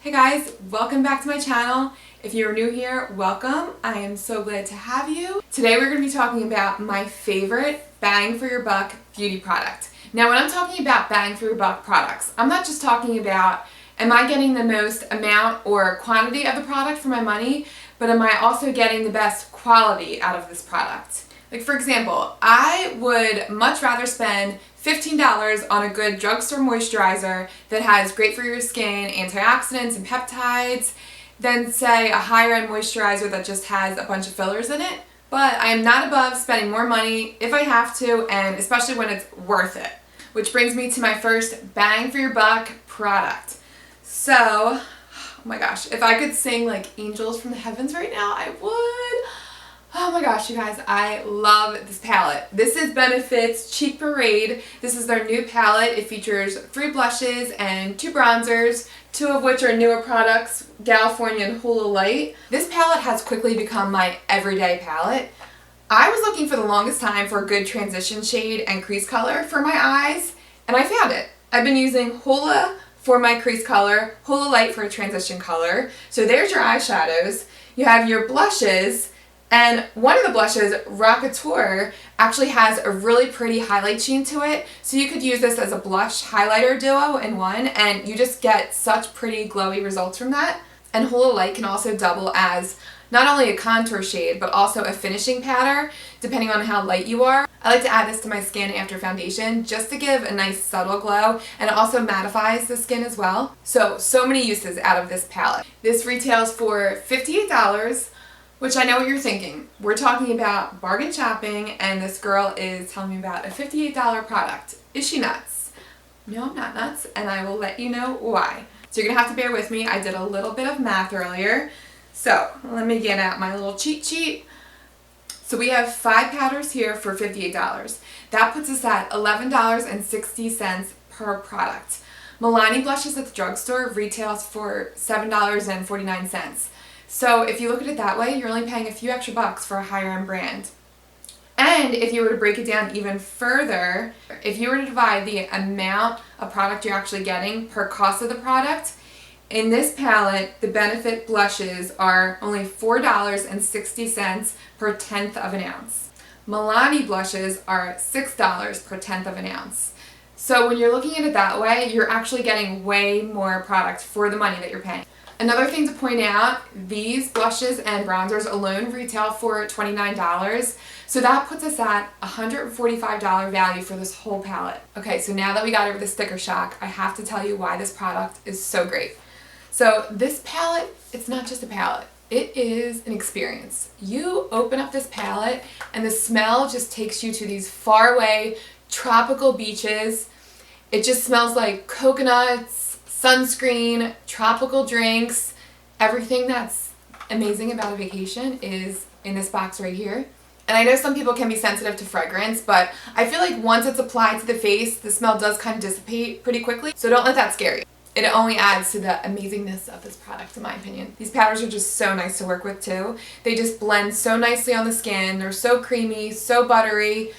Hey guys, welcome back to my channel. If you're new here, welcome. I am so glad to have you. Today we're going to be talking about my favorite bang for your buck beauty product. Now when I'm talking about bang for your buck products, I'm not just talking about am I getting the most amount or quantity of the product for my money, but am I also getting the best quality out of this product? Like for example, I would much rather spend $15 on a good drugstore moisturizer that has great for your skin, antioxidants and peptides, than say a higher end moisturizer that just has a bunch of fillers in it. But I am not above spending more money if I have to, and especially when it's worth it. Which brings me to my first bang for your buck product. So, oh my gosh, if I could sing like angels from the heavens right now, I would. Oh my gosh, you guys, I love this palette. This is Benefit's Cheek Parade. This is their new palette. It features 3 blushes and 2 bronzers, 2 of which are newer products, Galifornia and Hoola Lite. This palette has quickly become my everyday palette. I was looking for the longest time for a good transition shade and crease color for my eyes, and I found it. I've been using Hoola for my crease color, Hoola Lite for a transition color. So there's your eyeshadows. You have your blushes. And one of the blushes, Rocketeur, actually has a really pretty highlight sheen to it. So you could use this as a blush highlighter duo in one, and you just get such pretty glowy results from that. And Hoola Lite can also double as not only a contour shade, but also a finishing powder, depending on how light you are. I like to add this to my skin after foundation just to give a nice subtle glow, and it also mattifies the skin as well. So many uses out of this palette. This retails for $58. Which I know what you're thinking. We're talking about bargain shopping, and this girl is telling me about a $58 product. Is she nuts? No, I'm not nuts, and I will let you know why. So you're going to have to bear with me. I did a little bit of math earlier. So let me get out my little cheat sheet. So we have 5 powders here for $58. That puts us at $11.60 per product. Milani blushes at the drugstore retails for $7.49. So if you look at it that way, you're only paying a few extra bucks for a higher end brand. And if you were to break it down even further, if you were to divide the amount of product you're actually getting per cost of the product, in this palette, the Benefit blushes are only $4.60 per 1/10 of an ounce. Milani blushes are $6 per 1/10 of an ounce. So when you're looking at it that way, you're actually getting way more product for the money that you're paying. Another thing to point out, these blushes and bronzers alone retail for $29, so that puts us at $145 value for this whole palette. Okay, so now that we got over the sticker shock, I have to tell you why this product is so great. So this palette, it's not just a palette, it is an experience. You open up this palette and the smell just takes you to these faraway tropical beaches. It just smells like coconuts, sunscreen, tropical drinks. Everything that's amazing about a vacation is in this box right here. And I know some people can be sensitive to fragrance, but I feel like once it's applied to the face, the smell does kind of dissipate pretty quickly. So don't let that scare you. It only adds to the amazingness of this product, in my opinion. These powders are just so nice to work with too. They just blend so nicely on the skin. They're so creamy, so buttery.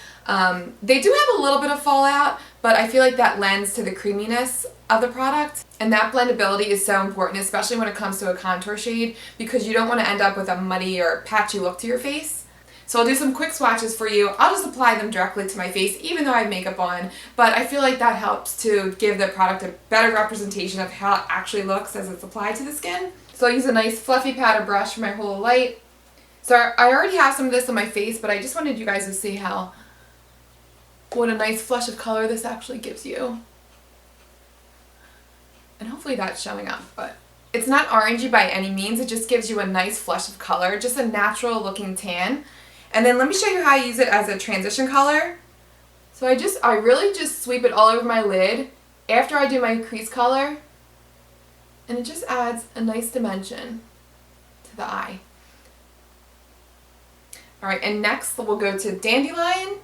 They do have a little bit of fallout, but I feel like that lends to the creaminess of the product. And that blendability is so important, especially when it comes to a contour shade, because you don't want to end up with a muddy or patchy look to your face. So I'll do some quick swatches for you. I'll just apply them directly to my face, even though I have makeup on, but I feel like that helps to give the product a better representation of how it actually looks as it's applied to the skin. So I'll use a nice fluffy powder brush for my Hoola Lite. So I already have some of this on my face, but I just wanted you guys to see what a nice flush of color this actually gives you. And hopefully that's showing up, but it's not orangey by any means. It just gives you a nice flush of color, just a natural looking tan. And then let me show you how I use it as a transition color. So I really just sweep it all over my lid after I do my crease color, and it just adds a nice dimension to the eye. Alright, and next we'll go to Dandelion.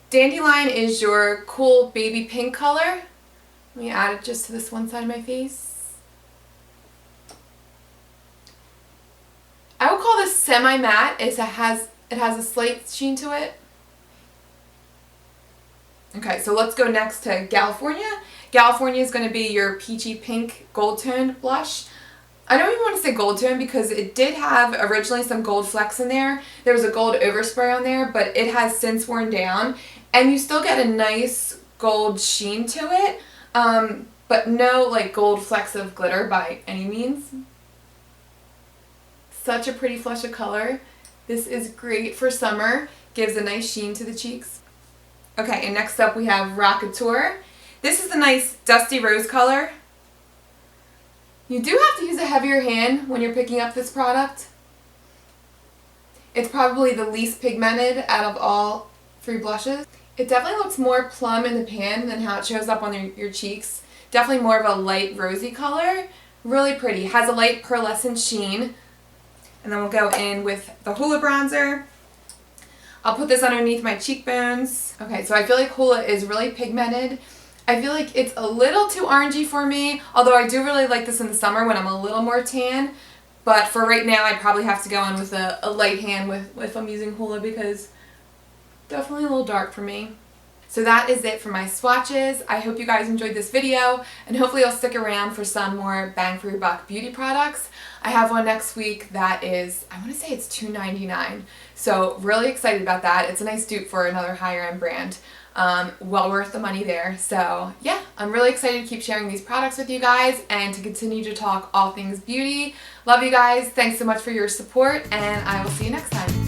Dandelion is your cool baby pink color. Let me add it just to this one side of my face. I would call this semi-matte, as it has a slight sheen to it. Okay, so let's go next to Galifornia. Galifornia is going to be your peachy pink gold toned blush. I don't even want to say gold tone because it did have originally some gold flecks in there. There was a gold overspray on there, but it has since worn down. And you still get a nice gold sheen to it, but no like gold flecks of glitter by any means. Such a pretty flush of color. This is great for summer. Gives a nice sheen to the cheeks. Okay, and next up we have Rocketeur. This is a nice dusty rose color. You do have to use a heavier hand when you're picking up this product. It's probably the least pigmented out of all 3 blushes. It definitely looks more plum in the pan than how it shows up on your cheeks. Definitely more of a light rosy color. Really pretty. Has a light pearlescent sheen. And then we'll go in with the Hoola bronzer. I'll put this underneath my cheekbones. Okay, so I feel like Hoola is really pigmented. I feel like it's a little too orangey for me, although I do really like this in the summer when I'm a little more tan. But for right now, I probably have to go in with a light hand if I'm using Hoola because definitely a little dark for me. So that is it for my swatches. I hope you guys enjoyed this video, and hopefully you'll stick around for some more bang for your buck beauty products. I have one next week that is, I want to say it's $2.99. So really excited about that. It's a nice dupe for another higher end brand. Well worth the money there. So yeah, I'm really excited to keep sharing these products with you guys and to continue to talk all things beauty. Love you guys. Thanks so much for your support, and I will see you next time.